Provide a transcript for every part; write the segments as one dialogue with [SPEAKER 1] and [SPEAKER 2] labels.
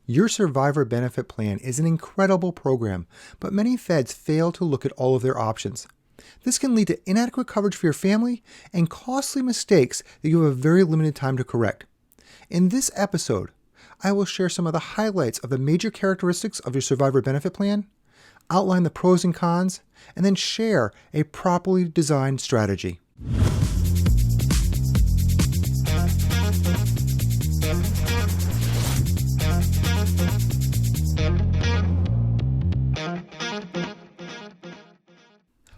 [SPEAKER 1] Your survivor benefit plan is an incredible program, but many feds fail to look at all of their options. This can lead to inadequate coverage for your family and costly mistakes that you have a very limited time to correct. In this episode, I will share some of the highlights of the major characteristics of your survivor benefit plan, outline the pros and cons, and then share a properly designed strategy.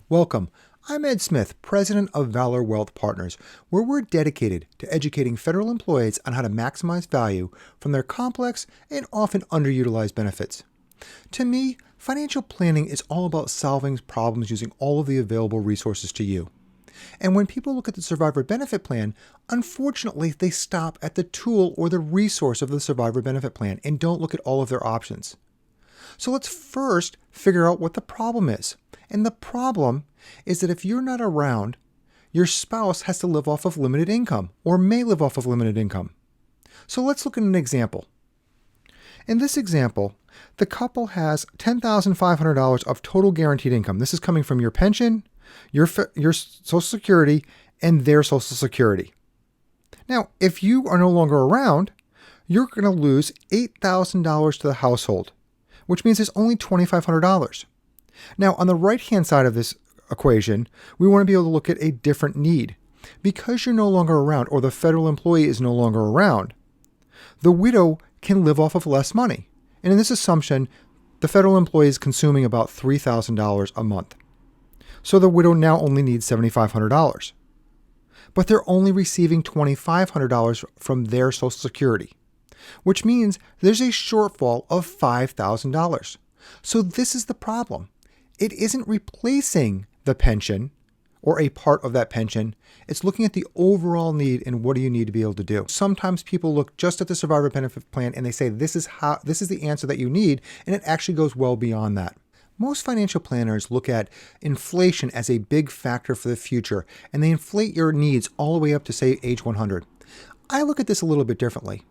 [SPEAKER 1] Welcome. I'm Ed Smith, President of Valor Wealth Partners, where we're dedicated to educating federal employees on how to maximize value from their complex and often underutilized benefits. To me, financial planning is all about solving problems using all of the available resources to you. And when people look at the survivor benefit plan, unfortunately, they stop at the tool or the resource of the survivor benefit plan and don't look at all of their options. So let's first figure out what the problem is. And the problem is that if you're not around, your spouse has to live off of limited income or may live off of limited income. So let's look at an example. In this example, the couple has $10,500 of total guaranteed income. This is coming from your pension, your Social Security, and their Social Security. Now, if you are no longer around, you're going to lose $8,000 to the household, which means there's only $2,500. Now, on the right-hand side of this equation, we want to be able to look at a different need. Because you're no longer around, or the federal employee is no longer around, the widow can live off of less money. And in this assumption, the federal employee is consuming about $3,000 a month. So the widow now only needs $7,500. But they're only receiving $2,500 from their Social Security, which means there's a shortfall of $5,000. So this is the problem. It isn't replacing the pension or a part of that pension. It's looking at the overall need and what do you need to be able to do. Sometimes people look just at the survivor benefit plan and they say this is the answer that you need, and it actually goes well beyond that. Most financial planners look at inflation as a big factor for the future, and they inflate your needs all the way up to, say, age 100. I look at this a little bit differently.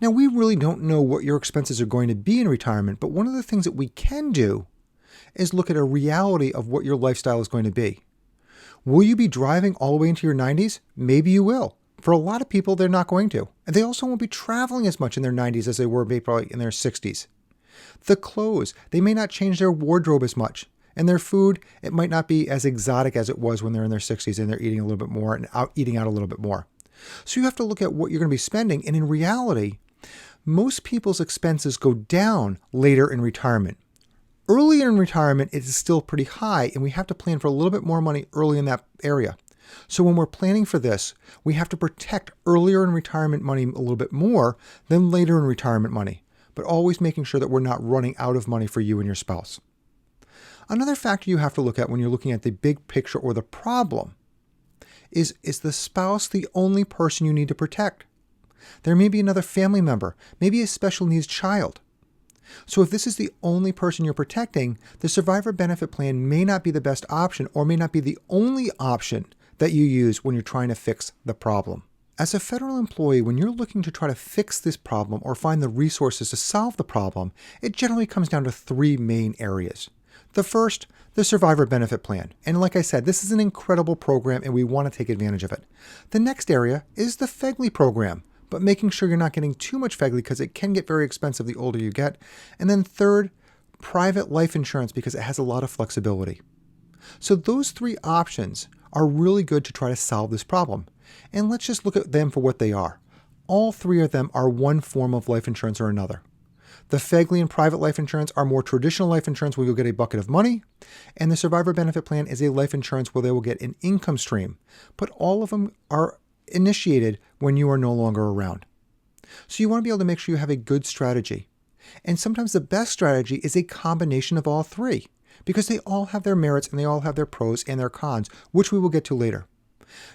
[SPEAKER 1] Now, we really don't know what your expenses are going to be in retirement, but one of the things that we can do is look at a reality of what your lifestyle is going to be. Will you be driving all the way into your 90s? Maybe you will. For a lot of people, they're not going to. And they also won't be traveling as much in their 90s as they were maybe probably in their 60s. The clothes, they may not change their wardrobe as much. And their food, it might not be as exotic as it was when they're in their 60s and they're eating a little bit more and eating out a little bit more. So you have to look at what you're going to be spending. And in reality, most people's expenses go down later in retirement. Early in retirement, it is still pretty high, and we have to plan for a little bit more money early in that area. So when we're planning for this, we have to protect earlier in retirement money a little bit more than later in retirement money, but always making sure that we're not running out of money for you and your spouse. Another factor you have to look at when you're looking at the big picture or the problem is the spouse the only person you need to protect? There may be another family member, maybe a special needs child. So if this is the only person you're protecting, the survivor benefit plan may not be the best option or may not be the only option that you use when you're trying to fix the problem. As a federal employee, when you're looking to try to fix this problem or find the resources to solve the problem, it generally comes down to three main areas. The first, the survivor benefit plan. And like I said, this is an incredible program and we want to take advantage of it. The next area is the FEGLI program, but making sure you're not getting too much FEGLI because it can get very expensive the older you get. And then third, private life insurance because it has a lot of flexibility. So those three options are really good to try to solve this problem. And let's just look at them for what they are. All three of them are one form of life insurance or another. The FEGLI and private life insurance are more traditional life insurance where you'll get a bucket of money. And the survivor benefit plan is a life insurance where they will get an income stream. But all of them are initiated when you are no longer around. So you want to be able to make sure you have a good strategy. And sometimes the best strategy is a combination of all three because they all have their merits and they all have their pros and their cons, which we will get to later.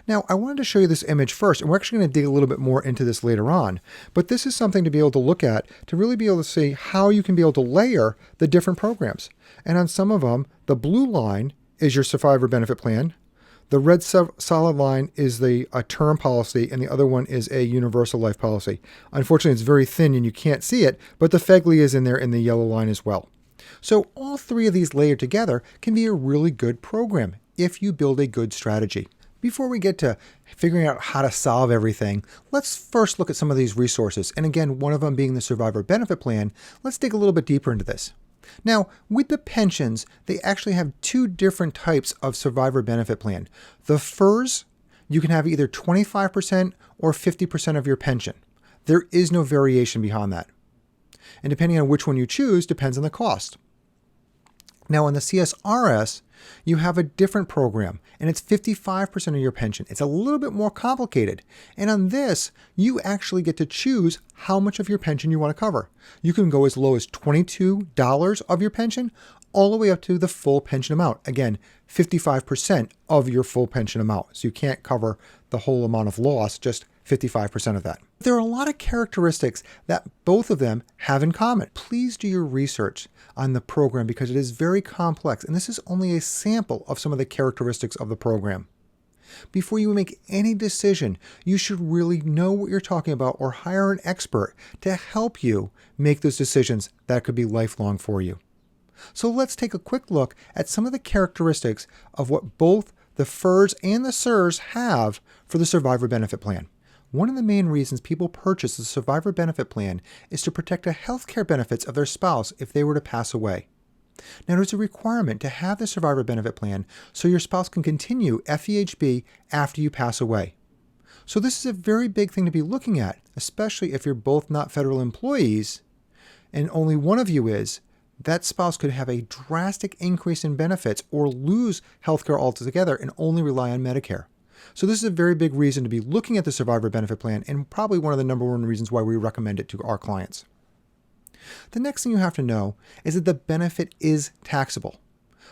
[SPEAKER 1] Now, I wanted to show you this image first, and we're actually going to dig a little bit more into this later on, but this is something to be able to look at to really be able to see how you can be able to layer the different programs. And on some of them, the blue line is your survivor benefit plan. The red solid line is a term policy, and the other one is a universal life policy. Unfortunately, it's very thin and you can't see it, but the FEGLI is in there in the yellow line as well. So all three of these layered together can be a really good program if you build a good strategy. Before we get to figuring out how to solve everything, let's first look at some of these resources. And again, one of them being the Survivor Benefit Plan. Let's dig a little bit deeper into this. Now, with the pensions, they actually have two different types of Survivor Benefit Plan. The FERS, you can have either 25% or 50% of your pension. There is no variation beyond that. And depending on which one you choose, depends on the cost. Now, on the CSRS, you have a different program, and it's 55% of your pension. It's a little bit more complicated. And on this, you actually get to choose how much of your pension you want to cover. You can go as low as $22 of your pension, all the way up to the full pension amount. Again, 55% of your full pension amount. So you can't cover the whole amount of loss, just 55% of that. There are a lot of characteristics that both of them have in common. Please do your research on the program because it is very complex, and this is only a sample of some of the characteristics of the program. Before you make any decision, you should really know what you're talking about or hire an expert to help you make those decisions that could be lifelong for you. So let's take a quick look at some of the characteristics of what both the FERS and the SURS have for the Survivor Benefit Plan. One of the main reasons people purchase the Survivor Benefit Plan is to protect the health care benefits of their spouse if they were to pass away. Now, there's a requirement to have the Survivor Benefit Plan so your spouse can continue FEHB after you pass away. So this is a very big thing to be looking at, especially if you're both not federal employees and only one of you is. That spouse could have a drastic increase in benefits or lose health care altogether and only rely on Medicare. So this is a very big reason to be looking at the Survivor Benefit Plan and probably one of the number one reasons why we recommend it to our clients. The next thing you have to know is that the benefit is taxable.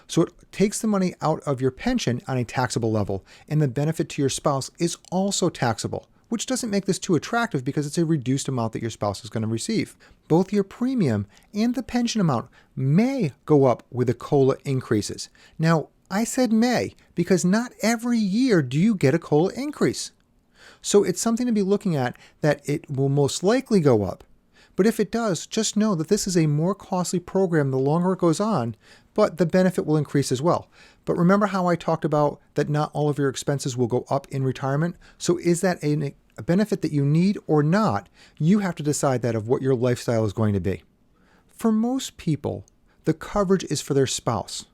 [SPEAKER 1] So it takes the money out of your pension on a taxable level, and the benefit to your spouse is also taxable, which doesn't make this too attractive because it's a reduced amount that your spouse is going to receive. Both your premium and the pension amount may go up with the COLA increases. Now, I said may because not every year do you get a COLA increase. So it's something to be looking at that it will most likely go up. But if it does, just know that this is a more costly program the longer it goes on, but the benefit will increase as well. But remember how I talked about that not all of your expenses will go up in retirement? So is that a benefit that you need or not? You have to decide that of what your lifestyle is going to be. For most people, the coverage is for their spouse.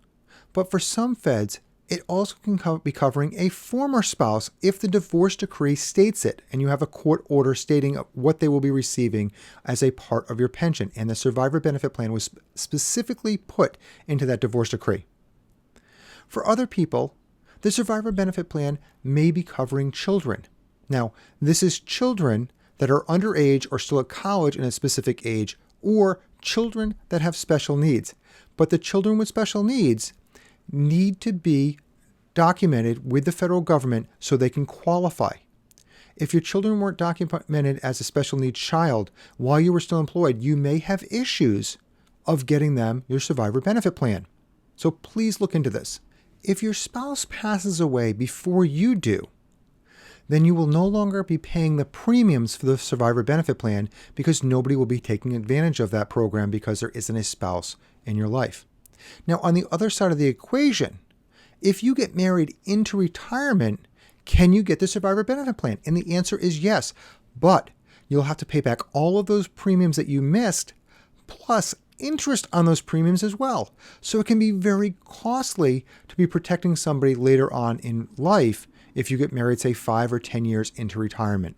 [SPEAKER 1] But for some feds, it also can be covering a former spouse if the divorce decree states it and you have a court order stating what they will be receiving as a part of your pension. And the Survivor Benefit Plan was specifically put into that divorce decree. For other people, the Survivor Benefit Plan may be covering children. Now, this is children that are underage or still at college in a specific age, or children that have special needs. But the children with special needs need to be documented with the federal government so they can qualify. If your children weren't documented as a special needs child while you were still employed, you may have issues of getting them your Survivor Benefit Plan. So please look into this. If your spouse passes away before you do, then you will no longer be paying the premiums for the Survivor Benefit Plan because nobody will be taking advantage of that program because there isn't a spouse in your life. Now, on the other side of the equation, if you get married into retirement, can you get the Survivor Benefit Plan? And the answer is yes, but you'll have to pay back all of those premiums that you missed, plus interest on those premiums as well. So it can be very costly to be protecting somebody later on in life if you get married, say, 5 or 10 years into retirement.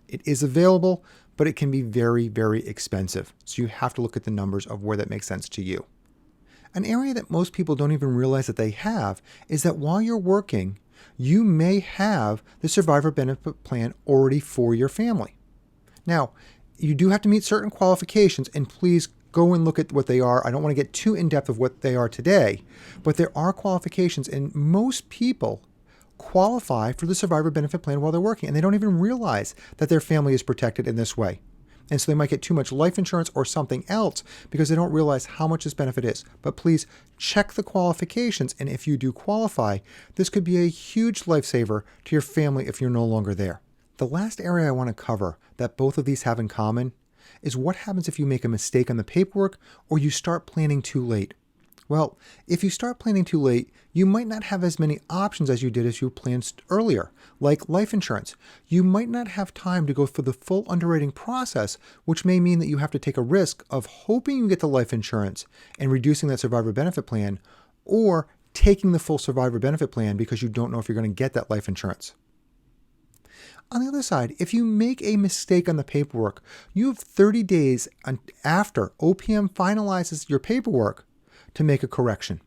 [SPEAKER 1] It is available, but it can be very, very expensive. So you have to look at the numbers of where that makes sense to you. An area that most people don't even realize that they have is that while you're working, you may have the Survivor Benefit Plan already for your family. Now, you do have to meet certain qualifications, and please go and look at what they are. I don't want to get too in-depth of what they are today, but there are qualifications, and most people qualify for the Survivor Benefit Plan while they're working, and they don't even realize that their family is protected in this way. And so they might get too much life insurance or something else because they don't realize how much this benefit is. But please check the qualifications. And if you do qualify, this could be a huge lifesaver to your family if you're no longer there. The last area I want to cover that both of these have in common is what happens if you make a mistake on the paperwork or you start planning too late. Well, if you start planning too late, you might not have as many options as you did as you planned earlier, like life insurance. You might not have time to go through the full underwriting process, which may mean that you have to take a risk of hoping you get the life insurance and reducing that survivor benefit plan, or taking the full survivor benefit plan because you don't know if you're going to get that life insurance. On the other side, if you make a mistake on the paperwork, you have 30 days after OPM finalizes your paperwork to make a correction.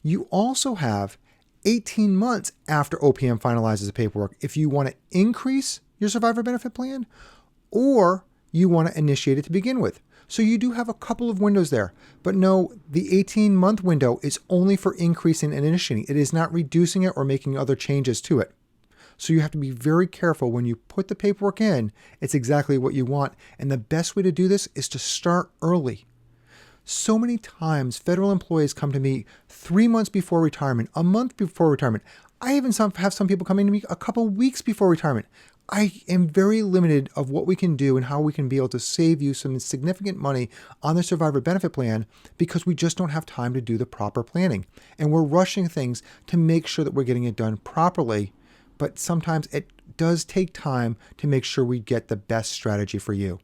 [SPEAKER 1] You also have 18 months after OPM finalizes the paperwork if you want to increase your survivor benefit plan or you want to initiate it to begin with. So you do have a couple of windows there. But no, the 18-month window is only for increasing and initiating. It is not reducing it or making other changes to it. So you have to be very careful when you put the paperwork in, it's exactly what you want. And the best way to do this is to start early. So many times federal employees come to me 3 months before retirement, a month before retirement. I even have some people coming to me a couple weeks before retirement. I am very limited of what we can do and how we can be able to save you some significant money on the survivor benefit plan because we just don't have time to do the proper planning. And we're rushing things to make sure that we're getting it done properly. But sometimes it does take time to make sure we get the best strategy for you.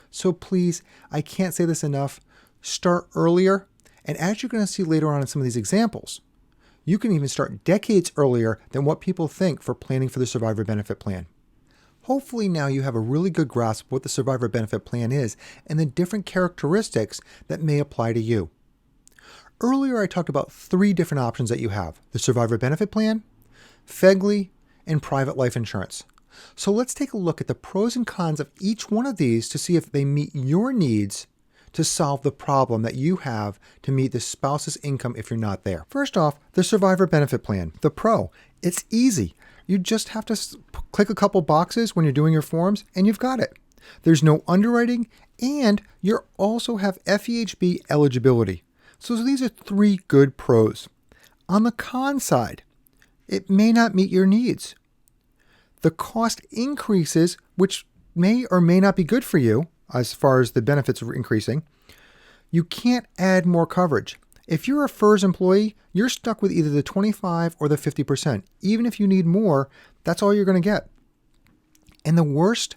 [SPEAKER 1] So please, I can't say this enough, start earlier. And as you're going to see later on in some of these examples, you can even start decades earlier than what people think for planning for the survivor benefit plan. Hopefully now you have a really good grasp of what the survivor benefit plan is and the different characteristics that may apply to you. Earlier I talked about 3 different options that you have: the survivor benefit plan, FEGLI, and private life insurance. So let's take a look at the pros and cons of each one of these to see if they meet your needs to solve the problem that you have to meet the spouse's income if you're not there. First off, the survivor benefit plan. The pro, it's easy. You just have to click a couple boxes when you're doing your forms and you've got it. There's no underwriting and you also have FEHB eligibility. So these are 3 good pros. On the con side, it may not meet your needs. The cost increases, which may or may not be good for you as far as the benefits are increasing. You can't add more coverage. If you're a FERS employee, you're stuck with either the 25 or the 50%. Even if you need more, that's all you're going to get. And the worst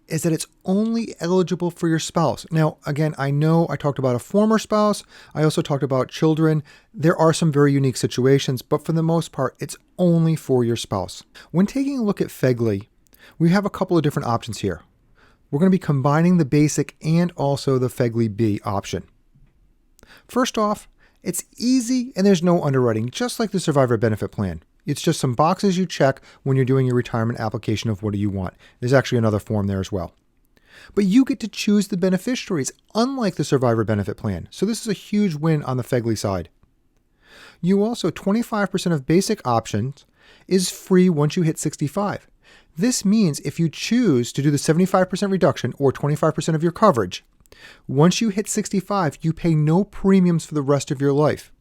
[SPEAKER 1] is that it's only eligible for your spouse. Now, again, I know I talked about a former spouse. I also talked about children. There are some very unique situations, but for the most part, it's only for your spouse. When taking a look at FEGLI, we have a couple of different options here. We're going to be combining the basic and also the FEGLI B option. First off, it's easy and there's no underwriting, just like the survivor benefit plan. It's just some boxes you check when you're doing your retirement application of what do you want. There's actually another form there as well. But you get to choose the beneficiaries, unlike the survivor benefit plan. So this is a huge win on the FEGLI side. You also, 25% of basic options is free once you hit 65. This means if you choose to do the 75% reduction or 25% of your coverage, once you hit 65, you pay no premiums for the rest of your life.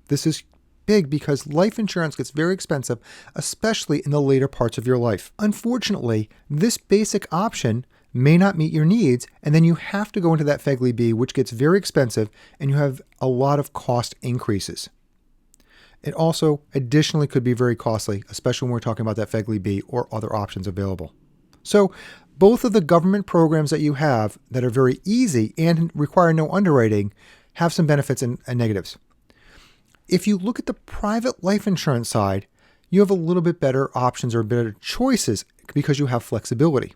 [SPEAKER 1] This is big because life insurance gets very expensive, especially in the later parts of your life. Unfortunately, this basic option may not meet your needs, and then you have to go into that FEGLI B, which gets very expensive, and you have a lot of cost increases. It also additionally could be very costly, especially when we're talking about that FEGLI B or other options available. So both of the government programs that you have that are very easy and require no underwriting have some benefits and negatives. If you look at the private life insurance side, you have a little bit better options or better choices because you have flexibility.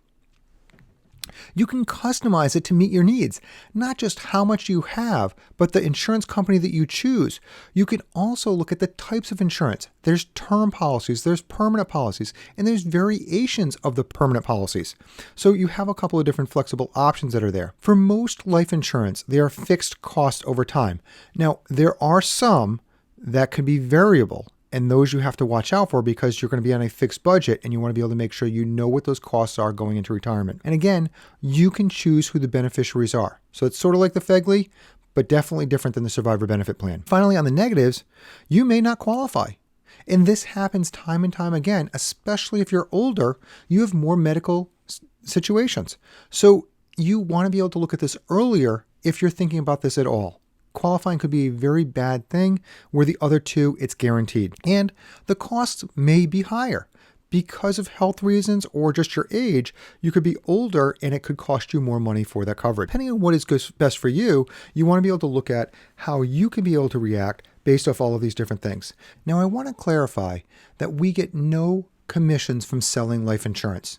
[SPEAKER 1] You can customize it to meet your needs, not just how much you have, but the insurance company that you choose. You can also look at the types of insurance. There's term policies, there's permanent policies, and there's variations of the permanent policies. So you have a couple of different flexible options that are there. For most life insurance, they are fixed costs over time. Now, there are some that can be variable, And those you have to watch out for because you're going to be on a fixed budget and you want to be able to make sure you know what those costs are going into retirement. And again, you can choose who the beneficiaries are. So it's sort of like the FEGLI, but definitely different than the survivor benefit plan. Finally, on the negatives, you may not qualify. And this happens time and time again, especially if you're older, you have more medical situations. So you want to be able to look at this earlier if you're thinking about this at all. Qualifying could be a very bad thing, where the other two, it's guaranteed. And the costs may be higher. Because of health reasons or just your age, you could be older and it could cost you more money for that coverage. Depending on what is best for you, you want to be able to look at how you can be able to react based off all of these different things. Now, I want to clarify that we get no commissions from selling life insurance.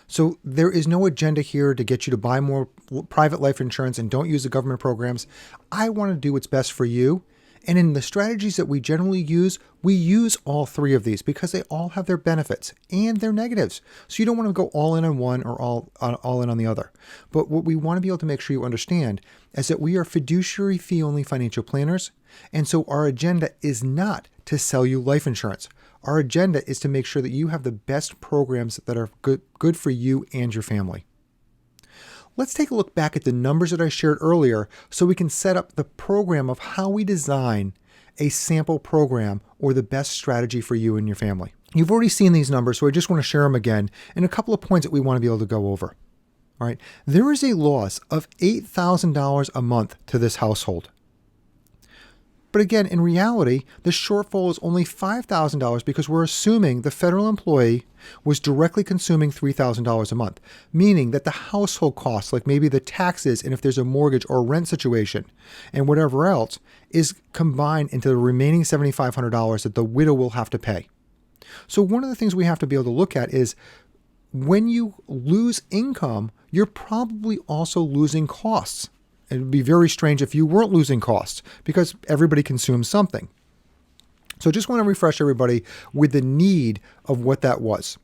[SPEAKER 1] So there is no agenda here to get you to buy more private life insurance and don't use the government programs. I want to do what's best for you. And in the strategies that we generally use, we use all three of these because they all have their benefits and their negatives. So you don't want to go all in on one or all in on the other. But what we want to be able to make sure you understand is that we are fiduciary fee-only financial planners. And so our agenda is not to sell you life insurance. Our agenda is to make sure that you have the best programs that are good for you and your family. Let's take a look back at the numbers that I shared earlier so we can set up the program of how we design a sample program or the best strategy for you and your family. You've already seen these numbers, so I just want to share them again and a couple of points that we want to be able to go over. All right, there is a loss of $8,000 a month to this household. But again, in reality, the shortfall is only $5,000 because we're assuming the federal employee was directly consuming $3,000 a month, meaning that the household costs, like maybe the taxes and if there's a mortgage or rent situation and whatever else, is combined into the remaining $7,500 that the widow will have to pay. So one of the things we have to be able to look at is when you lose income, you're probably also losing costs. It would be very strange if you weren't losing costs because everybody consumes something. So just want to refresh everybody with the need of what that was.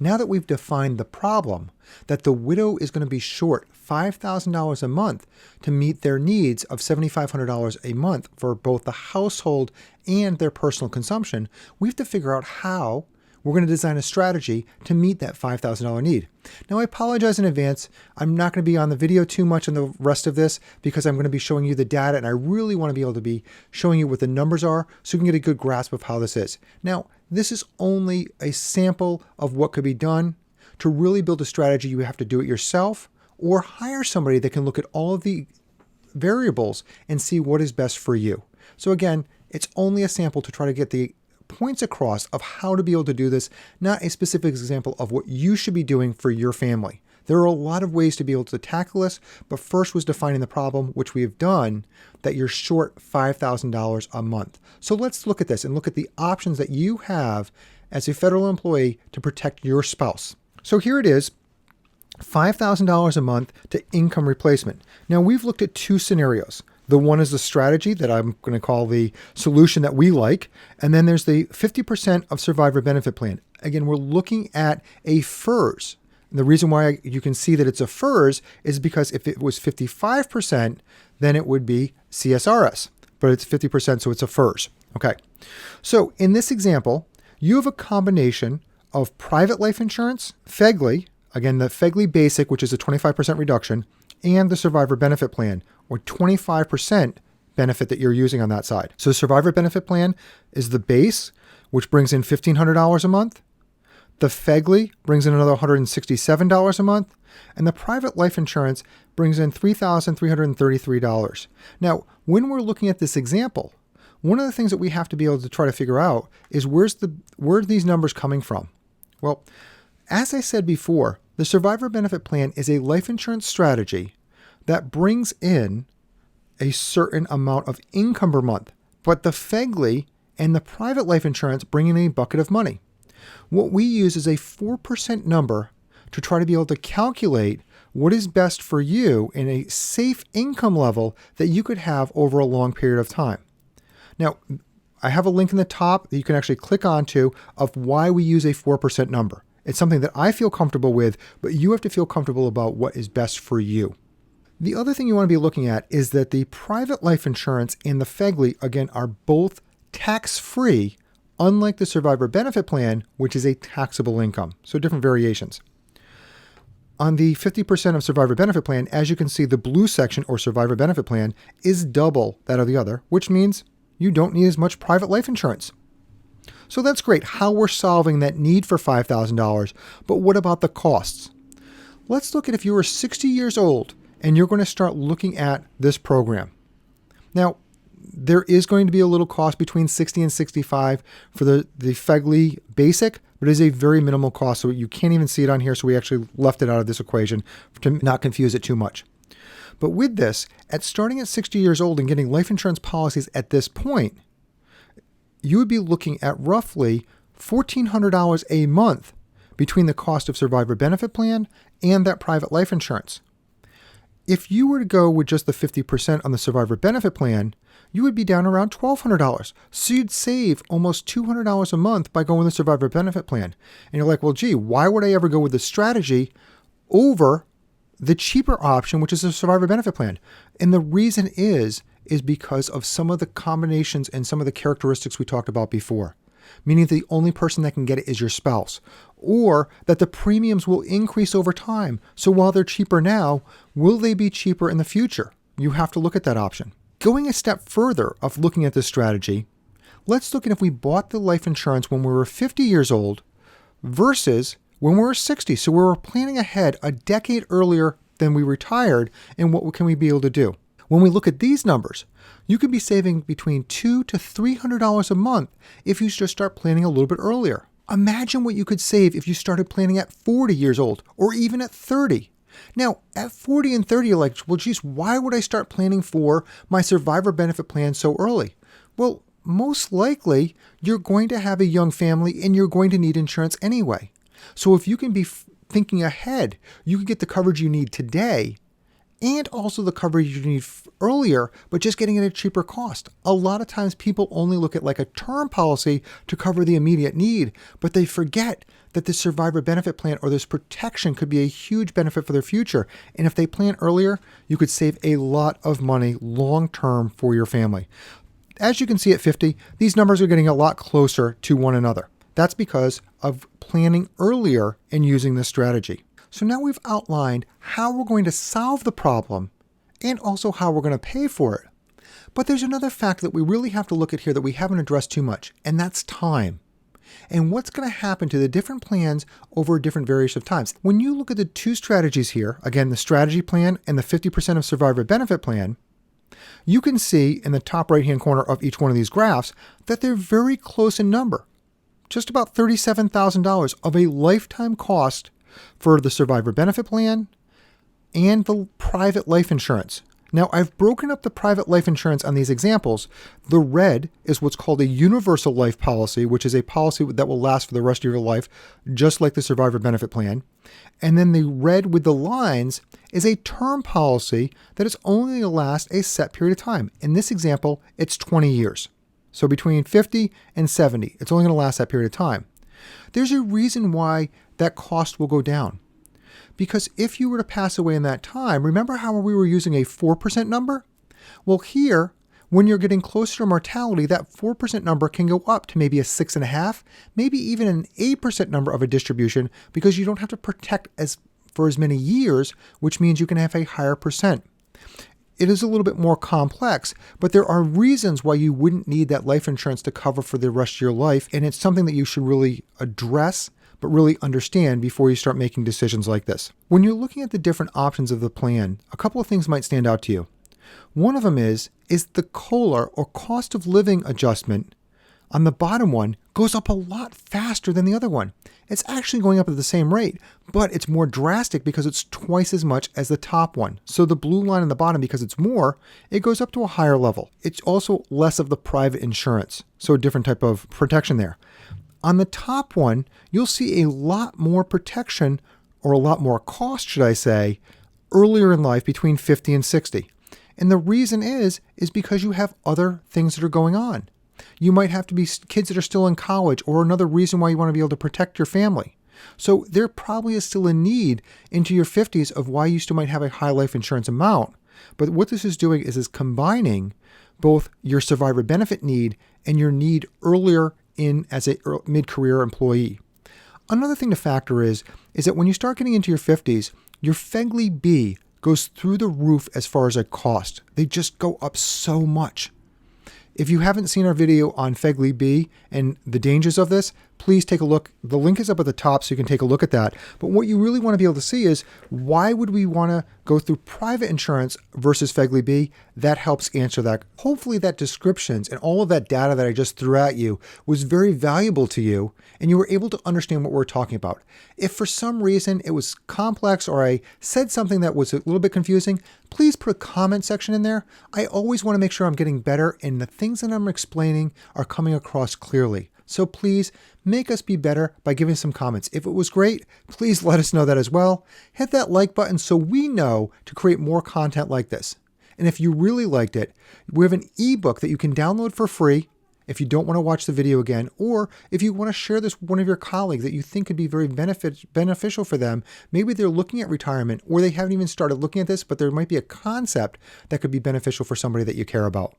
[SPEAKER 1] Now that we've defined the problem, that the widow is going to be short $5,000 a month to meet their needs of $7,500 a month for both the household and their personal consumption, we have to figure out how we're going to design a strategy to meet that $5,000 need. Now, I apologize in advance. I'm not going to be on the video too much in the rest of this because I'm going to be showing you the data, and I really want to be able to be showing you what the numbers are so you can get a good grasp of how this is. Now, this is only a sample of what could be done. To really build a strategy, you have to do it yourself or hire somebody that can look at all of the variables and see what is best for you. So again, it's only a sample to try to get the points across of how to be able to do this, not a specific example of what you should be doing for your family. There are a lot of ways to be able to tackle this, but first was defining the problem, which we have done, that you're short $5,000 a month. So let's look at this and look at the options that you have as a federal employee to protect your spouse. So here it is, $5,000 a month to income replacement. Now we've looked at two scenarios. The one is the strategy that I'm going to call the solution that we like. And then there's the 50% of survivor benefit plan. Again, we're looking at a FERS. And the reason why you can see that it's a FERS is because if it was 55%, then it would be CSRS. But it's 50%, so it's a FERS. Okay. So in this example, you have a combination of private life insurance, FEGLI, again, the FEGLI basic, which is a 25% reduction, and the survivor benefit plan, or 25% benefit that you're using on that side. So the survivor benefit plan is the base, which brings in $1,500 a month. The FEGLI brings in another $167 a month. And the private life insurance brings in $3,333. Now, when we're looking at this example, one of the things that we have to be able to try to figure out is where are these numbers coming from? Well, as I said before, the survivor benefit plan is a life insurance strategy that brings in a certain amount of income per month, but the FEGLI and the private life insurance bring in a bucket of money. What we use is a 4% number to try to be able to calculate what is best for you in a safe income level that you could have over a long period of time. Now, I have a link in the top that you can actually click onto of why we use a 4% number. It's something that I feel comfortable with, but you have to feel comfortable about what is best for you. The other thing you want to be looking at is that the private life insurance and the FEGLI, again, are both tax-free, unlike the survivor benefit plan, which is a taxable income. So different variations. On the 50% of survivor benefit plan, as you can see, the blue section or survivor benefit plan is double that of the other, which means you don't need as much private life insurance. So that's great how we're solving that need for $5,000, but what about the costs? Let's look at if you were 60 years old and you're going to start looking at this program. Now, there is going to be a little cost between 60 and 65 for the FEGLI basic, but it is a very minimal cost, so you can't even see it on here, so we actually left it out of this equation to not confuse it too much. But with this, starting at 60 years old and getting life insurance policies at this point, you would be looking at roughly $1,400 a month between the cost of survivor benefit plan and that private life insurance. If you were to go with just the 50% on the survivor benefit plan, you would be down around $1,200. So you'd save almost $200 a month by going with the survivor benefit plan. And you're like, well, gee, why would I ever go with this strategy over the cheaper option, which is a survivor benefit plan? And the reason is because of some of the combinations and some of the characteristics we talked about before. Meaning the only person that can get it is your spouse, or that the premiums will increase over time. So while they're cheaper now, will they be cheaper in the future? You have to look at that option. Going a step further of looking at this strategy, let's look at if we bought the life insurance when we were 50 years old versus when we were 60. So we were planning ahead a decade earlier than we retired, and what can we be able to do? When we look at these numbers, you could be saving between $200 to $300 a month if you just start planning a little bit earlier. Imagine what you could save if you started planning at 40 years old or even at 30. Now, at 40 and 30, you're like, well, geez, why would I start planning for my survivor benefit plan so early? Well, most likely you're going to have a young family and you're going to need insurance anyway. So if you can be thinking ahead, you can get the coverage you need today and also the coverage you need earlier, but just getting it at a cheaper cost. A lot of times people only look at like a term policy to cover the immediate need, but they forget that this survivor benefit plan or this protection could be a huge benefit for their future. And if they plan earlier, you could save a lot of money long-term for your family. As you can see at 50, these numbers are getting a lot closer to one another. That's because of planning earlier and using this strategy. So now we've outlined how we're going to solve the problem and also how we're going to pay for it. But there's another fact that we really have to look at here that we haven't addressed too much, and that's time. And what's going to happen to the different plans over different variation of times. When you look at the two strategies here, again, the strategy plan and the 50% of survivor benefit plan, you can see in the top right-hand corner of each one of these graphs that they're very close in number. Just about $37,000 of a lifetime cost for the survivor benefit plan and the private life insurance. Now, I've broken up the private life insurance on these examples. The red is what's called a universal life policy, which is a policy that will last for the rest of your life, just like the survivor benefit plan. And then the red with the lines is a term policy that is only going to last a set period of time. In this example, it's 20 years. So between 50 and 70, it's only going to last that period of time. There's a reason why that cost will go down. Because if you were to pass away in that time, remember how we were using a 4% number? Well, here, when you're getting closer to mortality, that 4% number can go up to maybe a 6.5%, maybe even an 8% number of a distribution, because you don't have to protect for as many years, which means you can have a higher percent. It is a little bit more complex, but there are reasons why you wouldn't need that life insurance to cover for the rest of your life, and it's something that you should really address but really understand before you start making decisions like this. When you're looking at the different options of the plan, a couple of things might stand out to you. One of them is the COLA or cost of living adjustment on the bottom one goes up a lot faster than the other one. It's actually going up at the same rate, but it's more drastic because it's twice as much as the top one. So the blue line on the bottom, because it's more, it goes up to a higher level. It's also less of the private insurance, so a different type of protection there. On the top one, you'll see a lot more protection, or a lot more cost, should I say, earlier in life between 50 and 60. And the reason is because you have other things that are going on. You might have to be kids that are still in college, or another reason why you want to be able to protect your family. So there probably is still a need into your 50s of why you still might have a high life insurance amount. But what this is doing is combining both your survivor benefit need and your need earlier in as a mid-career employee. Another thing to factor is that when you start getting into your 50s, your FEGLI-B goes through the roof as far as a cost. They just go up so much. If you haven't seen our video on FEGLI-B and the dangers of this, please take a look. The link is up at the top so you can take a look at that. But what you really want to be able to see is, why would we want to go through private insurance versus FEGLI-B? That helps answer that. Hopefully that descriptions and all of that data that I just threw at you was very valuable to you and you were able to understand what we're talking about. If for some reason it was complex or I said something that was a little bit confusing, please put a comment section in there. I always want to make sure I'm getting better and the things that I'm explaining are coming across clearly. So please make us be better by giving some comments. If it was great, please let us know that as well. Hit that like button so we know to create more content like this. And if you really liked it, we have an ebook that you can download for free if you don't want to watch the video again, or if you want to share this with one of your colleagues that you think could be very beneficial for them. Maybe they're looking at retirement or they haven't even started looking at this, but there might be a concept that could be beneficial for somebody that you care about.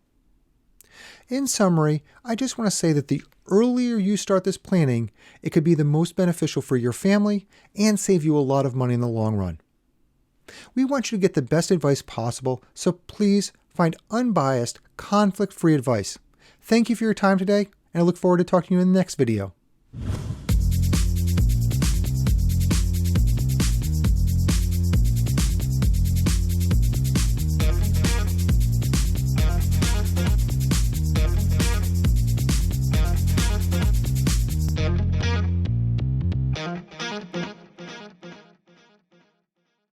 [SPEAKER 1] In summary, I just want to say that the earlier you start this planning, it could be the most beneficial for your family and save you a lot of money in the long run. We want you to get the best advice possible, so please find unbiased, conflict-free advice. Thank you for your time today, and I look forward to talking to you in the next video.